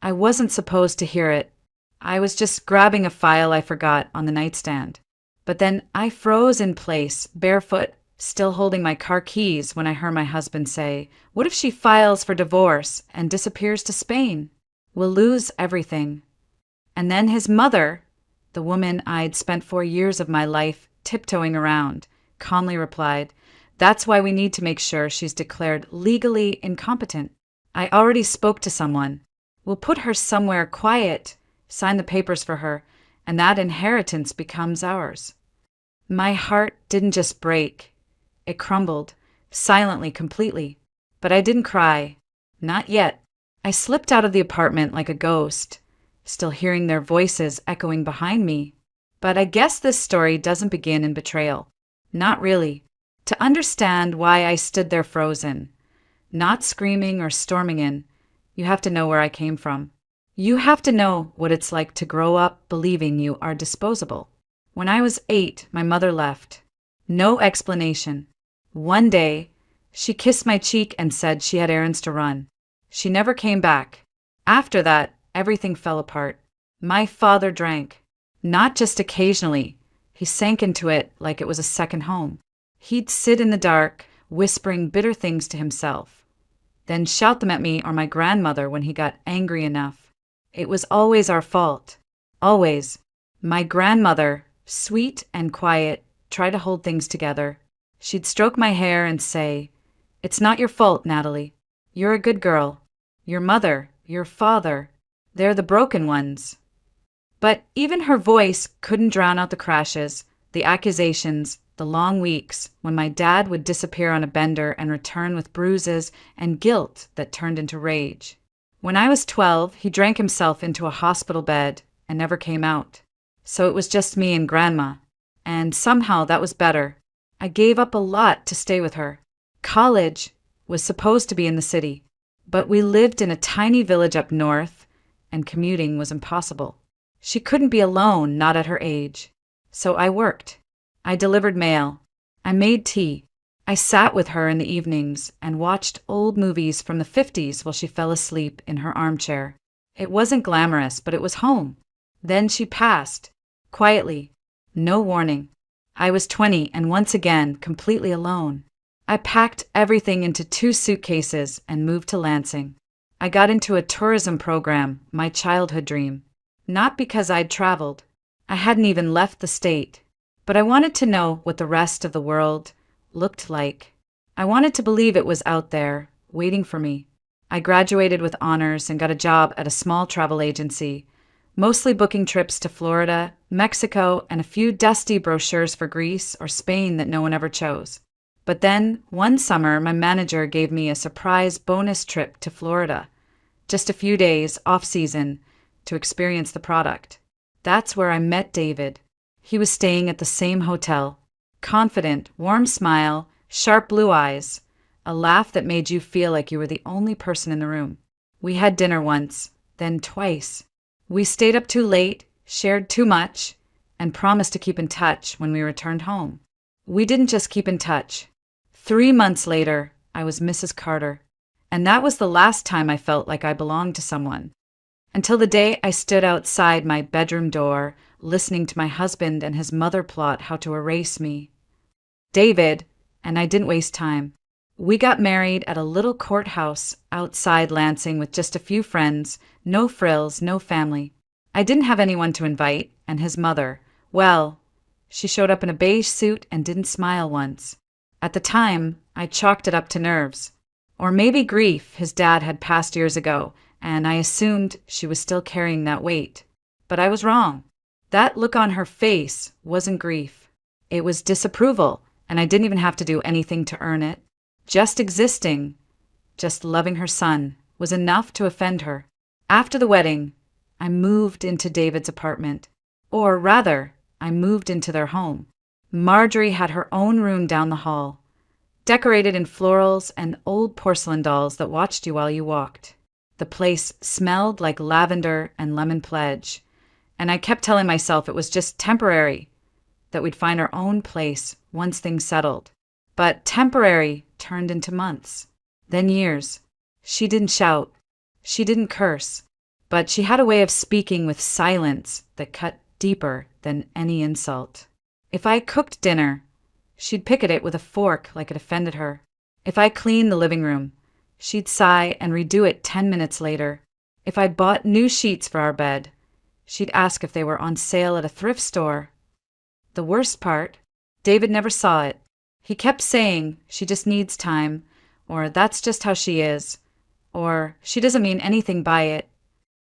I wasn't supposed to hear it. I was just grabbing a file I forgot on the nightstand. But then I froze in place, barefoot, still holding my car keys when I heard my husband say, "What if she files for divorce and disappears to Spain? We'll lose everything." And then his mother, the woman I'd spent 4 years of my life tiptoeing around, calmly replied, "That's why we need to make sure she's declared legally incompetent. I already spoke to someone. We'll put her somewhere quiet, sign the papers for her, and that inheritance becomes ours." My heart didn't just break. It crumbled, silently, completely. But I didn't cry. Not yet. I slipped out of the apartment like a ghost, still hearing their voices echoing behind me. But I guess this story doesn't begin in betrayal. Not really. To understand why I stood there frozen, not screaming or storming in, you have to know where I came from. You have to know what it's like to grow up believing you are disposable. When I was 8, my mother left. No explanation. One day, she kissed my cheek and said she had errands to run. She never came back. After that, everything fell apart. My father drank. Not just occasionally. He sank into it like it was a second home. He'd sit in the dark, whispering bitter things to himself, then shout them at me or my grandmother when he got angry enough. It was always our fault. Always. My grandmother, sweet and quiet, tried to hold things together. She'd stroke my hair and say, "It's not your fault, Natalie. You're a good girl. Your mother, your father, they're the broken ones." But even her voice couldn't drown out the crashes, the accusations, the long weeks when my dad would disappear on a bender and return with bruises and guilt that turned into rage. When I was 12, he drank himself into a hospital bed and never came out. So it was just me and Grandma. And somehow that was better. I gave up a lot to stay with her. College was supposed to be in the city, but we lived in a tiny village up north, and commuting was impossible. She couldn't be alone, not at her age. So I worked. I delivered mail. I made tea. I sat with her in the evenings and watched old movies from the 50s while she fell asleep in her armchair. It wasn't glamorous, but it was home. Then she passed, quietly, no warning. I was 20 and once again completely alone. I packed everything into 2 suitcases and moved to Lansing. I got into a tourism program, my childhood dream. Not because I'd traveled. I hadn't even left the state. But I wanted to know what the rest of the world looked like. I wanted to believe it was out there, waiting for me. I graduated with honors and got a job at a small travel agency, mostly booking trips to Florida, Mexico, and a few dusty brochures for Greece or Spain that no one ever chose. But then, one summer, my manager gave me a surprise bonus trip to Florida, just a few days off-season, to experience the product. That's where I met David. He was staying at the same hotel. Confident, warm smile, sharp blue eyes, a laugh that made you feel like you were the only person in the room. We had dinner once, then twice. We stayed up too late, shared too much, and promised to keep in touch when we returned home. We didn't just keep in touch. 3 months later, I was Mrs. Carter, and that was the last time I felt like I belonged to someone. Until the day I stood outside my bedroom door, listening to my husband and his mother plot how to erase me. David, and I didn't waste time. We got married at a little courthouse outside Lansing with just a few friends, no frills, no family. I didn't have anyone to invite, and his mother, well, she showed up in a beige suit and didn't smile once. At the time, I chalked it up to nerves. Or maybe grief his dad had passed years ago, and I assumed she was still carrying that weight. But I was wrong. That look on her face wasn't grief. It was disapproval, and I didn't even have to do anything to earn it. Just existing, just loving her son, was enough to offend her. After the wedding, I moved into David's apartment. Or rather, I moved into their home. Marjorie had her own room down the hall, decorated in florals and old porcelain dolls that watched you while you walked. The place smelled like lavender and lemon pledge, and I kept telling myself it was just temporary, that we'd find our own place once things settled. But temporary turned into months, then years. She didn't shout. She didn't curse. but she had a way of speaking with silence that cut deeper than any insult. If I cooked dinner, she'd pick at it with a fork like it offended her. If I cleaned the living room, she'd sigh and redo it 10 minutes later. If I bought new sheets for our bed, she'd ask if they were on sale at a thrift store. The worst part, David never saw it. He kept saying she just needs time, or that's just how she is, or she doesn't mean anything by it.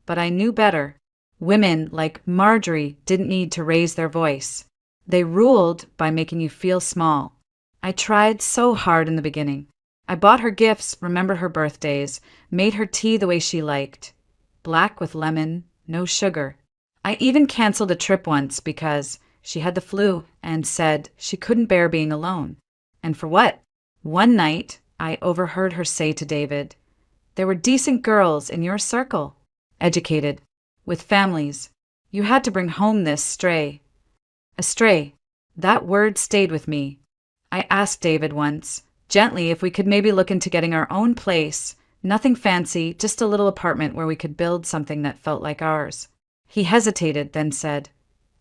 But I knew better. Women like Marjorie didn't need to raise their voice. They ruled by making you feel small. I tried so hard in the beginning. I bought her gifts, remembered her birthdays, made her tea the way she liked. Black with lemon, no sugar. I even canceled a trip once because she had the flu and said she couldn't bear being alone. And for what? One night, I overheard her say to David, "There were decent girls in your circle, educated, with families. You had to bring home this stray." A stray. That word stayed with me. I asked David once, gently, if we could maybe look into getting our own place. Nothing fancy, just a little apartment where we could build something that felt like ours. He hesitated, then said,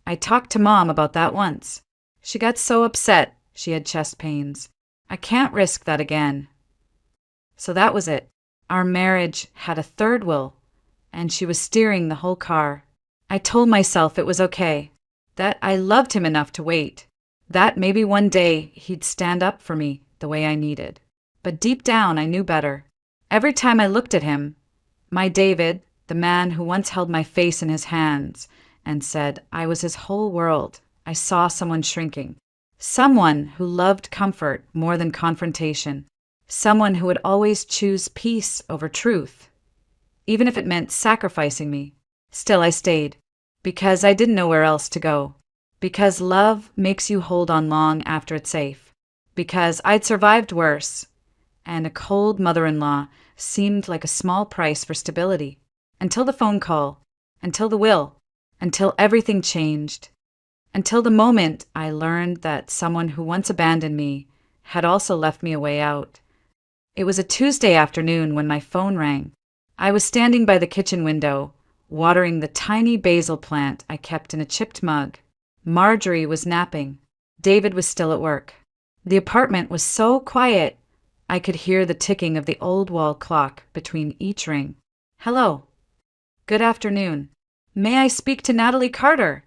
"I talked to Mom about that once. She got so upset she had chest pains. I can't risk that again." So that was it. Our marriage had a third wheel, and she was steering the whole car. I told myself it was okay, that I loved him enough to wait, that maybe one day he'd stand up for me the way I needed. But deep down, I knew better. Every time I looked at him, my David, the man who once held my face in his hands and said I was his whole world, I saw someone shrinking. Someone who loved comfort more than confrontation. Someone who would always choose peace over truth, even if it meant sacrificing me. Still, I stayed, because I didn't know where else to go. Because love makes you hold on long after it's safe. Because I'd survived worse, and a cold mother-in-law seemed like a small price for stability. Until the phone call, until the will, until everything changed. Until the moment I learned that someone who once abandoned me had also left me a way out. It was a Tuesday afternoon when my phone rang. I was standing by the kitchen window, watering the tiny basil plant I kept in a chipped mug. Marjorie was napping. David was still at work. The apartment was so quiet, I could hear the ticking of the old wall clock between each ring. "Hello." "Good afternoon. May I speak to Natalie Carter?"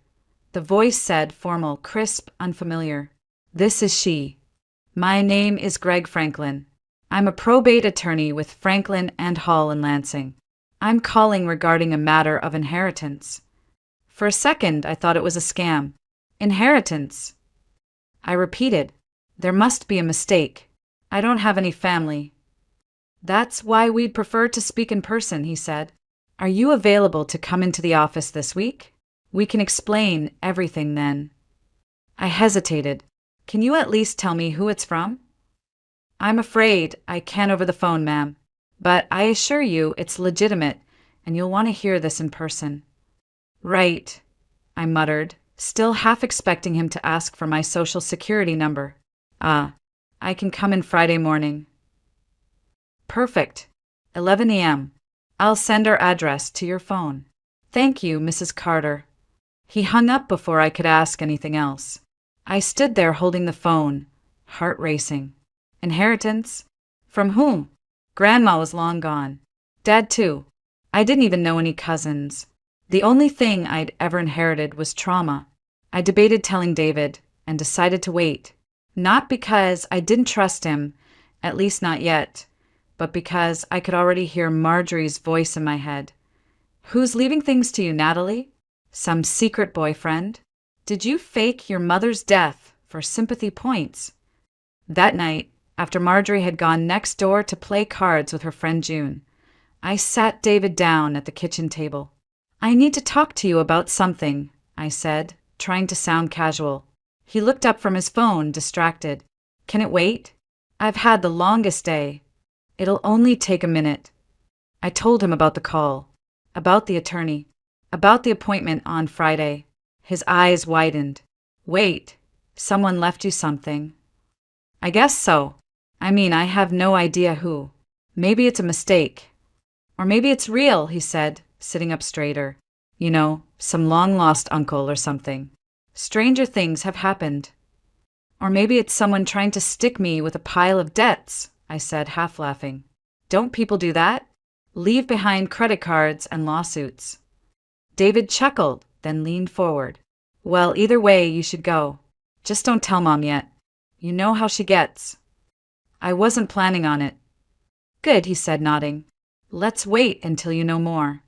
The voice said, formal, crisp, unfamiliar. "This is she. My name is Greg Franklin. I'm a probate attorney with Franklin and Hall in Lansing. I'm calling regarding a matter of inheritance." For a second, I thought it was a scam. Inheritance. I repeated, "There must be a mistake. I don't have any family." "That's why we'd prefer to speak in person," he said. "Are you available to come into the office this week? We can explain everything then." I hesitated. "Can you at least tell me who it's from?" "I'm afraid I can't over the phone, ma'am. But I assure you it's legitimate, and you'll want to hear this in person." "Right," I muttered, still half expecting him to ask for my social security number. I can come in Friday morning." "Perfect. 11 a.m. I'll send our address to your phone." "Thank you, Mrs. Carter." He hung up before I could ask anything else. I stood there holding the phone, heart racing. Inheritance? From whom? Grandma was long gone. Dad, too. I didn't even know any cousins. The only thing I'd ever inherited was trauma. I debated telling David and decided to wait. Not because I didn't trust him, at least not yet, but because I could already hear Marjorie's voice in my head. "Who's leaving things to you, Natalie? Some secret boyfriend? Did you fake your mother's death for sympathy points?" That night, after Marjorie had gone next door to play cards with her friend June, I sat David down at the kitchen table. "I need to talk to you about something," I said, trying to sound casual. He looked up from his phone, distracted. "Can it wait? I've had the longest day. It'll only take a minute." I told him about the call, about the attorney, about the appointment on Friday. His eyes widened. "Wait, someone left you something?" "I guess so. I mean, I have no idea who. Maybe it's a mistake. Or maybe it's real," he said, sitting up straighter. You know, some long-lost uncle or something. Stranger things have happened. Or maybe it's someone trying to stick me with a pile of debts, I said, half laughing. Don't people do that? Leave behind credit cards and lawsuits. David chuckled, then leaned forward. Well, either way, you should go. Just don't tell Mom yet. You know how she gets. I wasn't planning on it. Good, he said, nodding. Let's wait until you know more.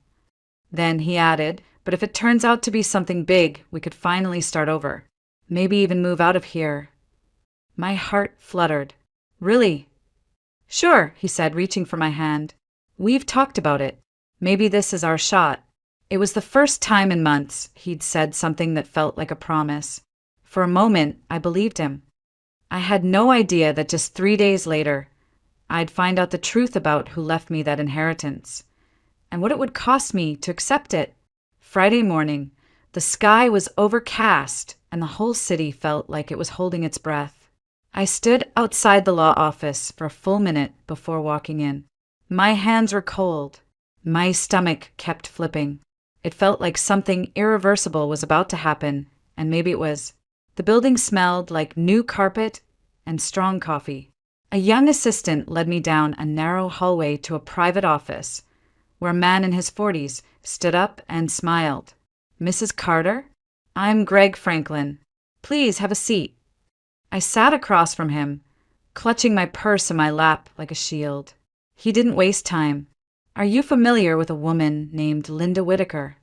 Then he added, but if it turns out to be something big, we could finally start over. Maybe even move out of here. My heart fluttered. Really? Sure, he said, reaching for my hand. We've talked about it. Maybe this is our shot. It was the first time in months he'd said something that felt like a promise. For a moment, I believed him. I had no idea that just 3 days later, I'd find out the truth about who left me that inheritance, and what it would cost me to accept it. Friday morning, the sky was overcast, and the whole city felt like it was holding its breath. I stood outside the law office for a full minute before walking in. My hands were cold. My stomach kept flipping. It felt like something irreversible was about to happen, and maybe it was. The building smelled like new carpet and strong coffee. A young assistant led me down a narrow hallway to a private office, where a man in his 40s stood up and smiled. Mrs. Carter? I'm Greg Franklin. Please have a seat. I sat across from him, clutching my purse in my lap like a shield. He didn't waste time. Are you familiar with a woman named Linda Whitaker?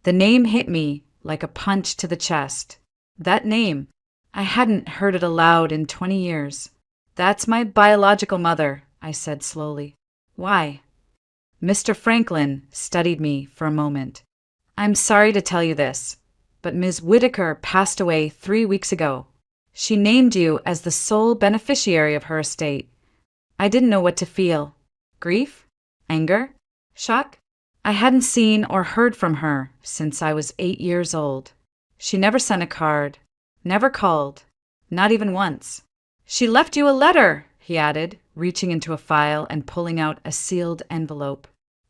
The name hit me like a punch to the chest. That name. I hadn't heard it aloud in 20 years. That's my biological mother, I said slowly. Why? Mr. Franklin studied me for a moment. I'm sorry to tell you this, but Ms. Whitaker passed away 3 weeks ago. She named you as the sole beneficiary of her estate. I didn't know what to feel. Grief? Anger? Shock? I hadn't seen or heard from her since I was 8 years old. She never sent a card, never called, not even once. She left you a letter, he added, reaching into a file and pulling out a sealed envelope.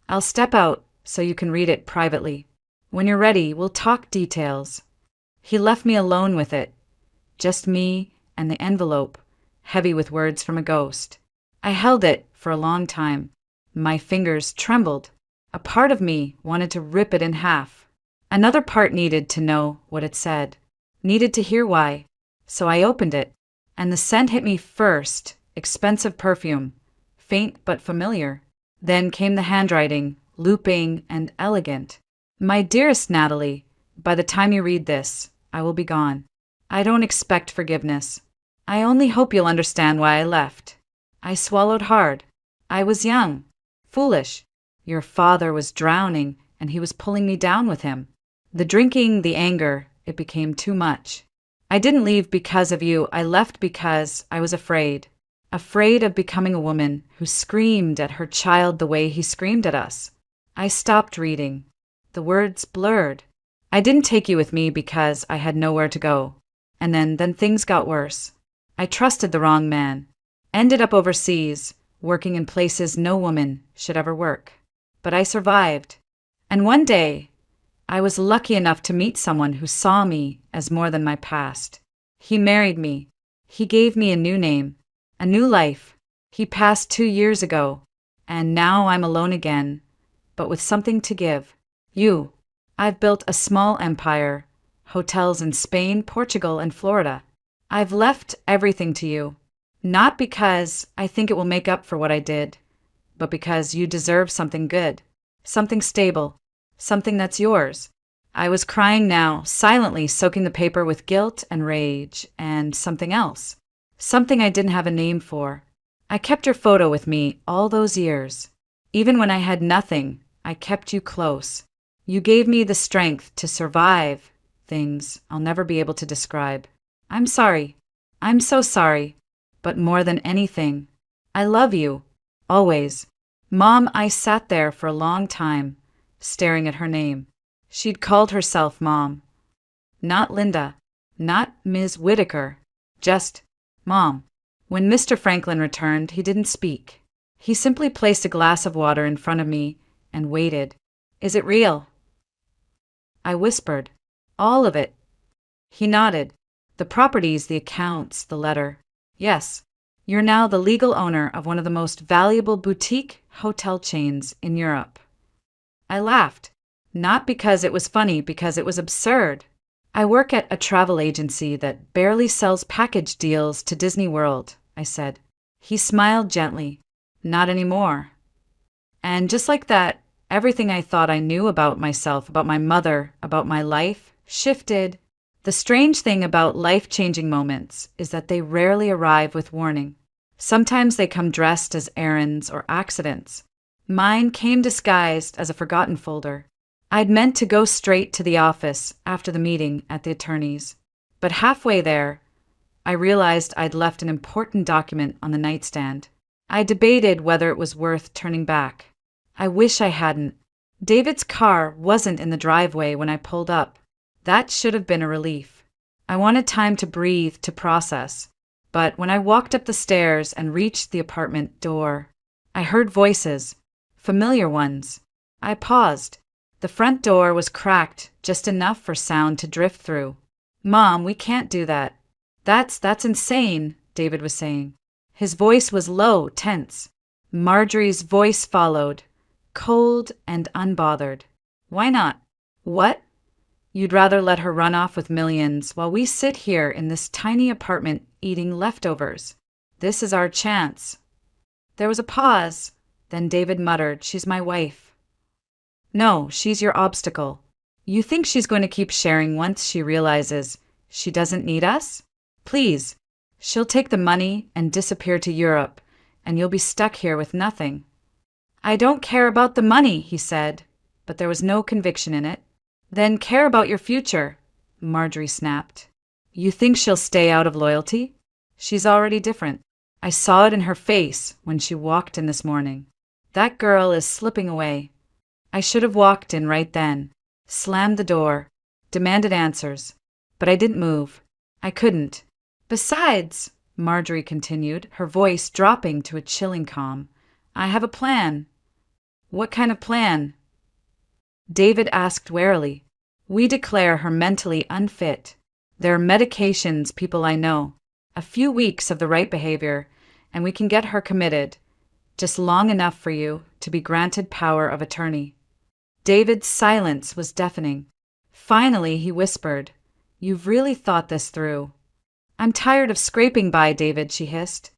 I'll step out so you can read it privately. When you're ready, we'll talk details. He left me alone with it. Just me and the envelope, heavy with words from a ghost. I held it for a long time. My fingers trembled. A part of me wanted to rip it in half. Another part needed to know what it said, needed to hear why. So I opened it, and the scent hit me first, expensive perfume, faint but familiar. Then came the handwriting, looping and elegant. My dearest Natalie, by the time you read this, I will be gone. I don't expect forgiveness. I only hope you'll understand why I left. I swallowed hard. I was young, foolish. Your father was drowning, and he was pulling me down with him. The drinking, the anger, it became too much. I didn't leave because of you. I left because I was afraid. Afraid of becoming a woman who screamed at her child the way he screamed at us. I stopped reading. The words blurred. I didn't take you with me because I had nowhere to go. And then things got worse. I trusted the wrong man. Ended up overseas, working in places no woman should ever work. But I survived. And one day, I was lucky enough to meet someone who saw me as more than my past. He married me. He gave me a new name, a new life. He passed 2 years ago, and now I'm alone again, but with something to give. You. I've built a small empire, hotels in Spain, Portugal, and Florida. I've left everything to you, not because I think it will make up for what I did, but because you deserve something good, something stable, something that's yours. I was crying now, silently soaking the paper with guilt and rage, and something else. Something I didn't have a name for. I kept your photo with me all those years. Even when I had nothing, I kept you close. You gave me the strength to survive things I'll never be able to describe. I'm sorry. I'm so sorry. But more than anything, I love you. Always. Mom, I sat there for a long time, staring at her name. She'd called herself Mom. Not Linda. Not Ms. Whitaker. Just Mom. When Mr. Franklin returned, he didn't speak. He simply placed a glass of water in front of me and waited. Is it real? I whispered. All of it. He nodded. The properties, the accounts, the letter. Yes. You're now the legal owner of one of the most valuable boutique hotel chains in Europe. I laughed. Not because it was funny, because it was absurd. I work at a travel agency that barely sells package deals to Disney World, I said. He smiled gently. Not anymore. And just like that, everything I thought I knew about myself, about my mother, about my life, shifted. The strange thing about life-changing moments is that they rarely arrive with warning. Sometimes they come dressed as errands or accidents. Mine came disguised as a forgotten folder. I'd meant to go straight to the office after the meeting at the attorney's. But halfway there, I realized I'd left an important document on the nightstand. I debated whether it was worth turning back. I wish I hadn't. David's car wasn't in the driveway when I pulled up. That should have been a relief. I wanted time to breathe, to process. But when I walked up the stairs and reached the apartment door, I heard voices, familiar ones. I paused. The front door was cracked just enough for sound to drift through. Mom, we can't do that. That's insane, David was saying. His voice was low, tense. Marjorie's voice followed, cold and unbothered. Why not? What? You'd rather let her run off with millions while we sit here in this tiny apartment eating leftovers. This is our chance. There was a pause. Then David muttered, She's my wife. No, she's your obstacle. You think she's going to keep sharing once she realizes she doesn't need us? Please. She'll take the money and disappear to Europe, and you'll be stuck here with nothing. I don't care about the money, he said, but there was no conviction in it. Then care about your future, Marjorie snapped. You think she'll stay out of loyalty? She's already different. I saw it in her face when she walked in this morning. That girl is slipping away. I should have walked in right then, slammed the door, demanded answers, but I didn't move. I couldn't. Besides, Marjorie continued, her voice dropping to a chilling calm, I have a plan. What kind of plan? David asked warily. We declare her mentally unfit. There are medications, people I know. A few weeks of the right behavior, and we can get her committed. Just long enough for you to be granted power of attorney. David's silence was deafening. Finally, he whispered, You've really thought this through. I'm tired of scraping by, David, she hissed.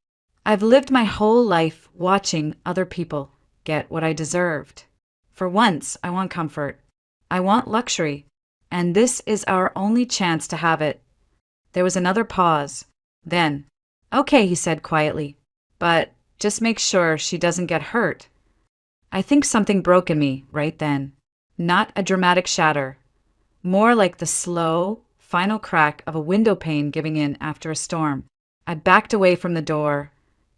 I've lived my whole life watching other people get what I deserved. For once, I want comfort. I want luxury. And this is our only chance to have it. There was another pause. Then, Okay, he said quietly, but just make sure she doesn't get hurt. I think something broke in me right then. Not a dramatic shatter. More like the slow, final crack of a window pane giving in after a storm. I backed away from the door,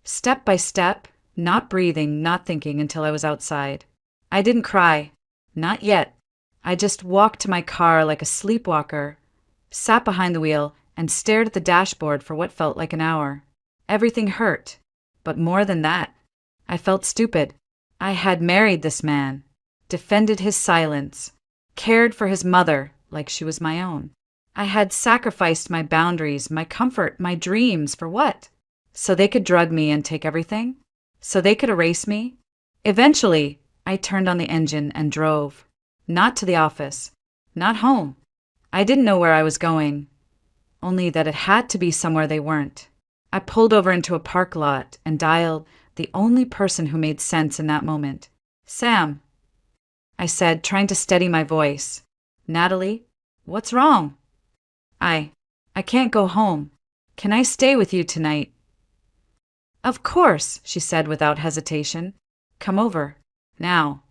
step by step, not breathing, not thinking until I was outside. I didn't cry. Not yet. I just walked to my car like a sleepwalker, sat behind the wheel, and stared at the dashboard for what felt like an hour. Everything hurt. But more than that, I felt stupid. I had married this man, defended his silence, cared for his mother like she was my own. I had sacrificed my boundaries, my comfort, my dreams for what? So they could drug me and take everything? So they could erase me? Eventually, I turned on the engine and drove. Not to the office. Not home. I didn't know where I was going, only that it had to be somewhere they weren't. I pulled over into a park lot and dialed the only person who made sense in that moment. Sam, I said, trying to steady my voice. Natalie, what's wrong? I can't go home. Can I stay with you tonight? Of course, she said without hesitation. Come over, now.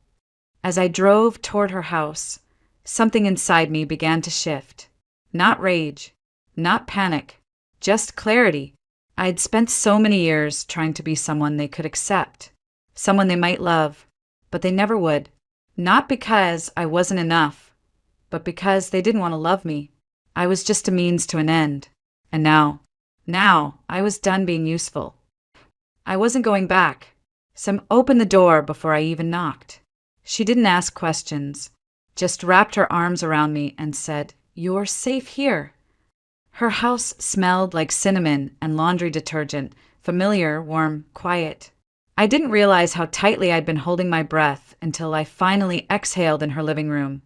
As I drove toward her house, something inside me began to shift. Not rage, not panic, just clarity. I'd spent so many years trying to be someone they could accept, someone they might love, but they never would. Not because I wasn't enough, but because they didn't want to love me. I was just a means to an end. And now I was done being useful. I wasn't going back. Sam opened the door before I even knocked. She didn't ask questions, just wrapped her arms around me and said, "You're safe here." Her house smelled like cinnamon and laundry detergent, familiar, warm, quiet. I didn't realize how tightly I'd been holding my breath until I finally exhaled in her living room.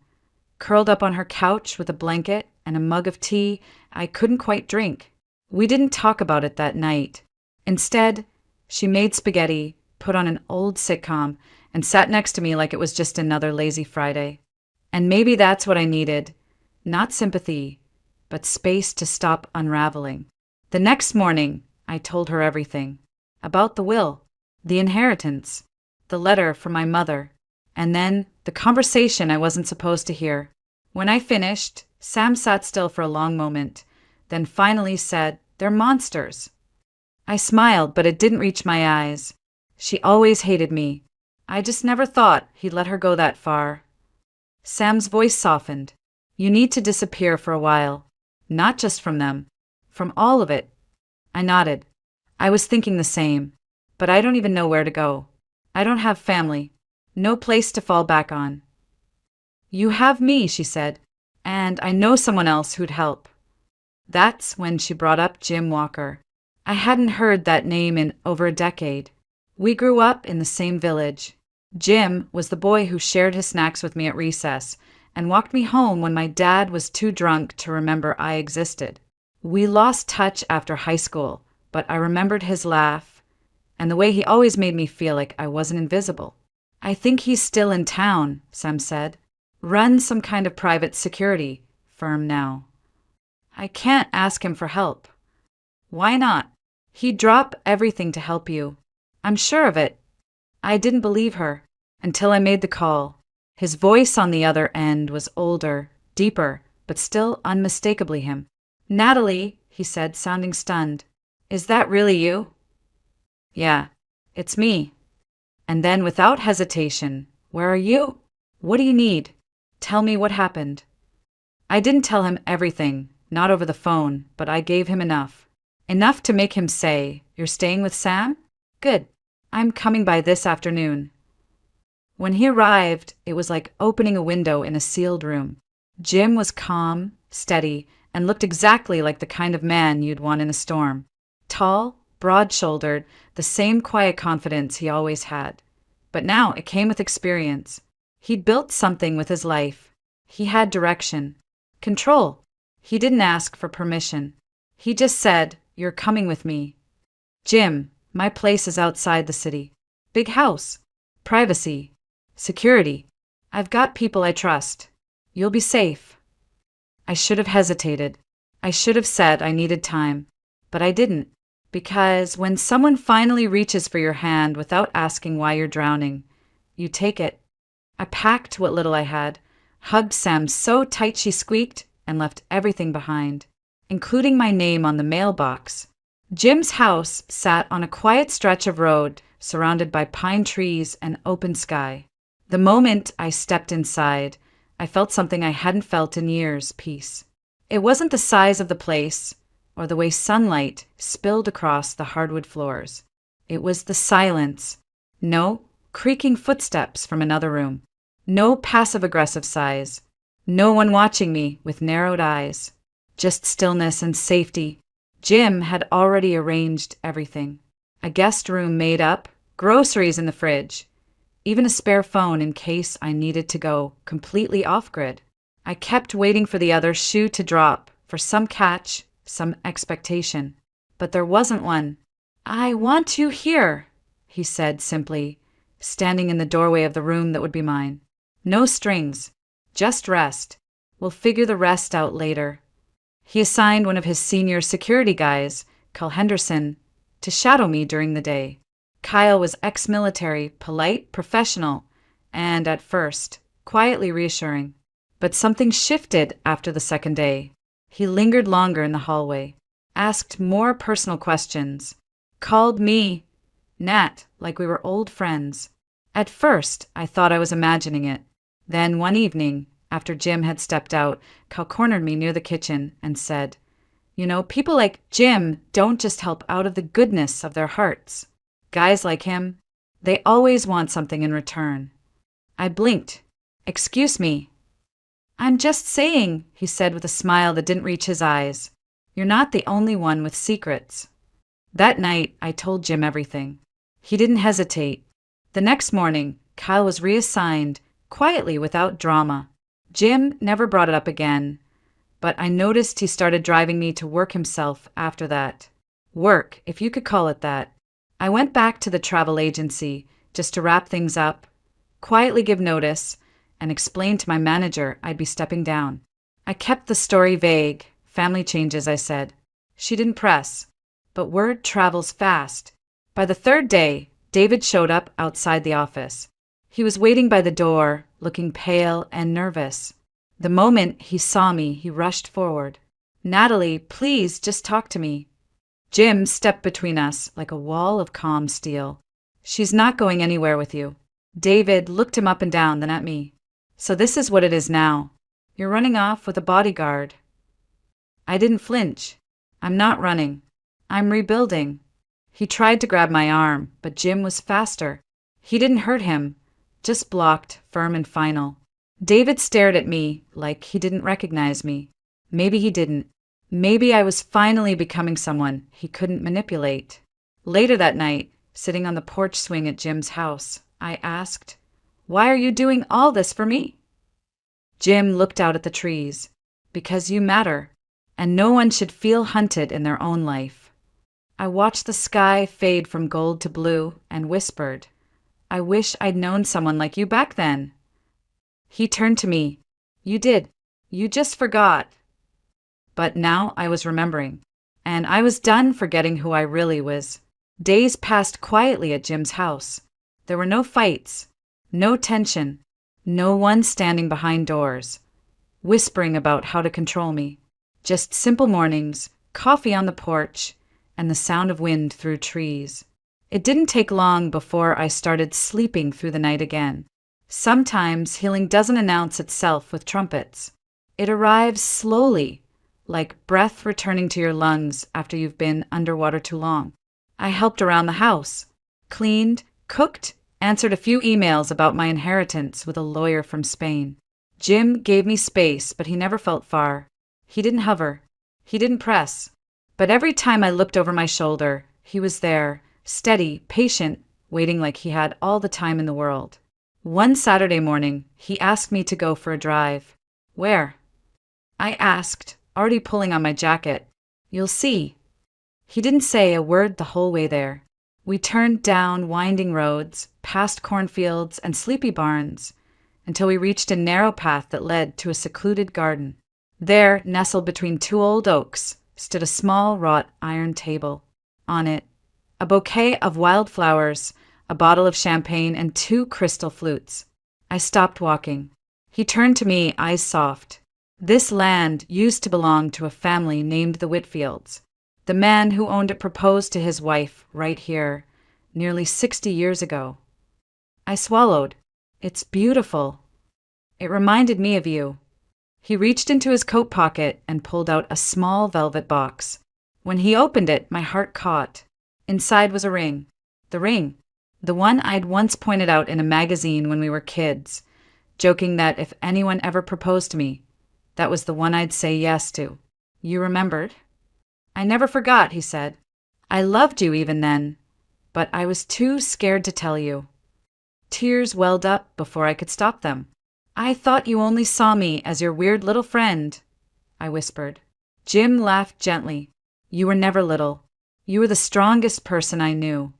Curled up on her couch with a blanket and a mug of tea I couldn't quite drink. We didn't talk about it that night. Instead, she made spaghetti, put on an old sitcom, and sat next to me like it was just another lazy Friday. And maybe that's what I needed. Not sympathy, but space to stop unraveling. The next morning, I told her everything. About the will, the inheritance, the letter from my mother, and then the conversation I wasn't supposed to hear. When I finished, Sam sat still for a long moment, then finally said, "They're monsters." I smiled, but it didn't reach my eyes. She always hated me. I just never thought he'd let her go that far. Sam's voice softened. "You need to disappear for a while. Not just from them. From all of it." I nodded. I was thinking the same. But I don't even know where to go. I don't have family. No place to fall back on. "You have me," she said. "And I know someone else who'd help." That's when she brought up Jim Walker. I hadn't heard that name in over a decade. We grew up in the same village. Jim was the boy who shared his snacks with me at recess and walked me home when my dad was too drunk to remember I existed. We lost touch after high school, but I remembered his laugh and the way he always made me feel like I wasn't invisible. "I think he's still in town," Sam said. "Runs some kind of private security firm now." "I can't ask him for help." "Why not? He'd drop everything to help you. I'm sure of it." I didn't believe her until I made the call. His voice on the other end was older, deeper, but still unmistakably him. "Natalie," he said, sounding stunned. "Is that really you?" "Yeah, it's me." And then, without hesitation, "Where are you? What do you need? Tell me what happened." I didn't tell him everything, not over the phone, but I gave him enough. Enough to make him say, "You're staying with Sam? Good. I'm coming by this afternoon." When he arrived, it was like opening a window in a sealed room. Jim was calm, steady, and looked exactly like the kind of man you'd want in a storm. Tall, broad-shouldered, the same quiet confidence he always had. But now it came with experience. He'd built something with his life. He had direction. Control. He didn't ask for permission. He just said, "You're coming with me." "Jim, my place is outside the city. Big house. Privacy. Security. I've got people I trust. You'll be safe." I should have hesitated. I should have said I needed time. But I didn't. Because when someone finally reaches for your hand without asking why you're drowning, you take it. I packed what little I had, hugged Sam so tight she squeaked, and left everything behind, including my name on the mailbox. Jim's house sat on a quiet stretch of road surrounded by pine trees and open sky. The moment I stepped inside, I felt something I hadn't felt in years, peace. It wasn't the size of the place or the way sunlight spilled across the hardwood floors. It was the silence. No creaking footsteps from another room. No passive-aggressive sighs. No one watching me with narrowed eyes. Just stillness and safety. Jim had already arranged everything. A guest room made up, groceries in the fridge, even a spare phone in case I needed to go completely off-grid. I kept waiting for the other shoe to drop, for some catch, some expectation. But there wasn't one. "I want you here," he said simply, standing in the doorway of the room that would be mine. "No strings. Just rest. We'll figure the rest out later." He assigned one of his senior security guys, Kyle Henderson, to shadow me during the day. Kyle was ex-military, polite, professional, and, at first, quietly reassuring. But something shifted after the second day. He lingered longer in the hallway, asked more personal questions, called me Nat like we were old friends. At first, I thought I was imagining it. Then one evening, after Jim had stepped out, Kyle cornered me near the kitchen and said, "You know, people like Jim don't just help out of the goodness of their hearts. Guys like him, they always want something in return." I blinked. "Excuse me." "I'm just saying," he said with a smile that didn't reach his eyes. "You're not the only one with secrets." That night, I told Jim everything. He didn't hesitate. The next morning, Kyle was reassigned, quietly without drama. Jim never brought it up again, but I noticed he started driving me to work himself after that. Work, if you could call it that. I went back to the travel agency just to wrap things up, quietly give notice, and explain to my manager I'd be stepping down. I kept the story vague. Family changes, I said. She didn't press, but word travels fast. By the third day, David showed up outside the office. He was waiting by the door, looking pale and nervous. The moment he saw me, he rushed forward. "Natalie, please just talk to me." Jim stepped between us like a wall of calm steel. "She's not going anywhere with you." David looked him up and down, then at me. "So this is what it is now. You're running off with a bodyguard." I didn't flinch. "I'm not running. I'm rebuilding." He tried to grab my arm, but Jim was faster. He didn't hurt him, just blocked, firm and final. David stared at me like he didn't recognize me. Maybe he didn't. Maybe I was finally becoming someone he couldn't manipulate. Later that night, sitting on the porch swing at Jim's house, I asked, "Why are you doing all this for me?" Jim looked out at the trees. "Because you matter, and no one should feel hunted in their own life." I watched the sky fade from gold to blue and whispered, "I wish I'd known someone like you back then." He turned to me. "You did. You just forgot." But now I was remembering, and I was done forgetting who I really was. Days passed quietly at Jim's house. There were no fights, no tension, no one standing behind doors, whispering about how to control me. Just simple mornings, coffee on the porch, and the sound of wind through trees. It didn't take long before I started sleeping through the night again. Sometimes healing doesn't announce itself with trumpets. It arrives slowly, like breath returning to your lungs after you've been underwater too long. I helped around the house, cleaned, cooked, answered a few emails about my inheritance with a lawyer from Spain. Jim gave me space, but he never felt far. He didn't hover. He didn't press. But every time I looked over my shoulder, he was there, steady, patient, waiting like he had all the time in the world. One Saturday morning, he asked me to go for a drive. "Where?" I asked, already pulling on my jacket. "You'll see." He didn't say a word the whole way there. We turned down winding roads, past cornfields and sleepy barns, until we reached a narrow path that led to a secluded garden. There, nestled between two old oaks, stood a small wrought iron table. On it, a bouquet of wildflowers, a bottle of champagne, and two crystal flutes. I stopped walking. He turned to me, eyes soft. This land used to belong to a family named the Whitfields. The man who owned it proposed to his wife right here, nearly 60 years ago. I swallowed. "It's beautiful." "It reminded me of you." He reached into his coat pocket and pulled out a small velvet box. When he opened it, my heart caught. Inside was a ring. The ring. The one I'd once pointed out in a magazine when we were kids, joking that if anyone ever proposed to me, that was the one I'd say yes to. "You remembered?" "I never forgot," he said. "I loved you even then, but I was too scared to tell you." Tears welled up before I could stop them. "I thought you only saw me as your weird little friend," I whispered. Jim laughed gently. "You were never little. You were the strongest person I knew."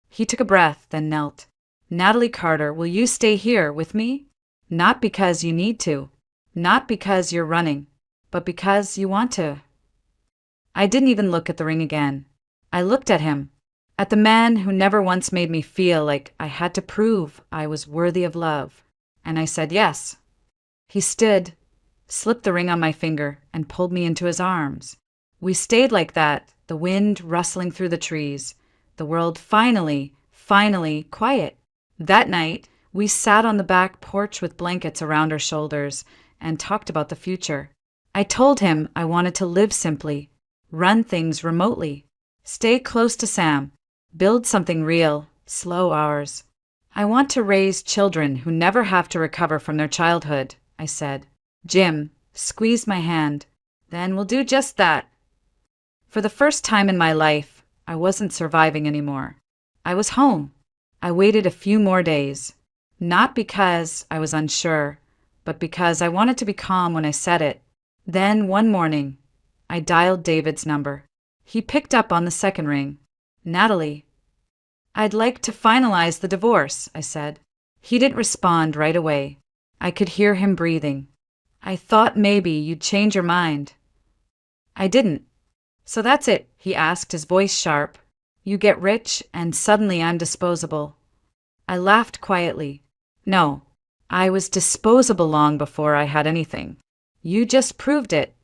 He took a breath, then knelt. "Natalie Carter, will you stay here with me? Not because you need to, not because you're running, but because you want to." I didn't even look at the ring again. I looked at him, at the man who never once made me feel like I had to prove I was worthy of love. And I said yes. He stood, slipped the ring on my finger, and pulled me into his arms. We stayed like that, the wind rustling through the trees, the world finally quiet. That night, we sat on the back porch with blankets around our shoulders and talked about the future. I told him I wanted to live simply, run things remotely, stay close to Sam, build something real, slow hours. I want to raise children who never have to recover from their childhood, I said. Jim squeezed my hand. Then we'll do just that. For the first time in my life, I wasn't surviving anymore. I was home. I waited a few more days. Not because I was unsure, but because I wanted to be calm when I said it. Then, one morning, I dialed David's number. He picked up on the second ring. Natalie. I'd like to finalize the divorce, I said. He didn't respond right away. I could hear him breathing. I thought maybe you'd change your mind. I didn't. So that's it, he asked, his voice sharp. You get rich, and suddenly I'm disposable. I laughed quietly. No, I was disposable long before I had anything. You just proved it.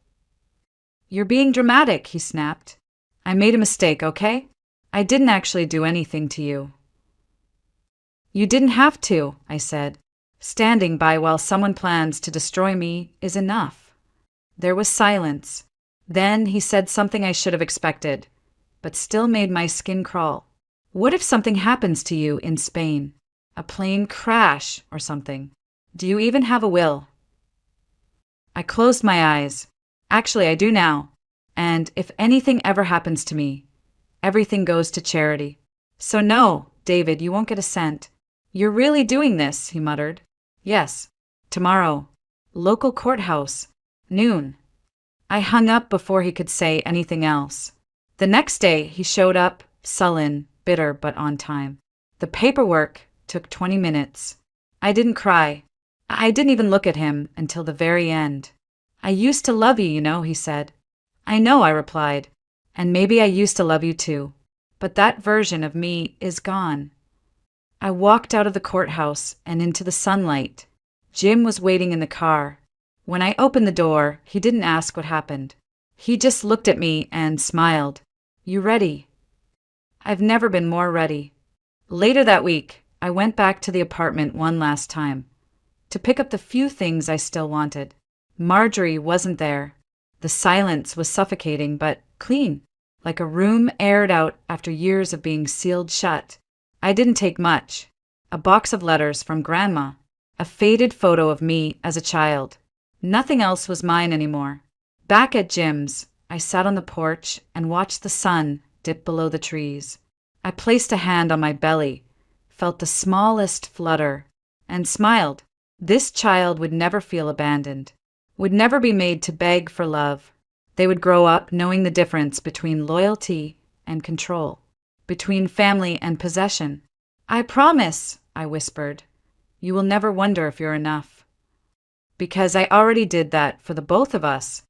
You're being dramatic, he snapped. I made a mistake, okay? I didn't actually do anything to you. You didn't have to, I said. Standing by while someone plans to destroy me is enough. There was silence. Then he said something I should have expected, but still made my skin crawl. What if something happens to you in Spain? A plane crash or something? Do you even have a will? I closed my eyes. Actually, I do now. And if anything ever happens to me, everything goes to charity. So no, David, you won't get a cent. You're really doing this, he muttered. Yes. Tomorrow. Local courthouse. Noon. I hung up before he could say anything else. The next day, he showed up, sullen, bitter, but on time. The paperwork took 20 minutes. I didn't cry. I didn't even look at him until the very end. I used to love you, you know, he said. I know, I replied. And maybe I used to love you too. But that version of me is gone. I walked out of the courthouse and into the sunlight. Jim was waiting in the car. When I opened the door, he didn't ask what happened. He just looked at me and smiled. You ready? I've never been more ready. Later that week, I went back to the apartment one last time to pick up the few things I still wanted. Marjorie wasn't there. The silence was suffocating but clean, like a room aired out after years of being sealed shut. I didn't take much. A box of letters from Grandma, a faded photo of me as a child. Nothing else was mine anymore. Back at Jim's, I sat on the porch and watched the sun dip below the trees. I placed a hand on my belly, felt the smallest flutter, and smiled. This child would never feel abandoned, would never be made to beg for love. They would grow up knowing the difference between loyalty and control, between family and possession. I promise, I whispered, you will never wonder if you're enough. Because I already did that for the both of us.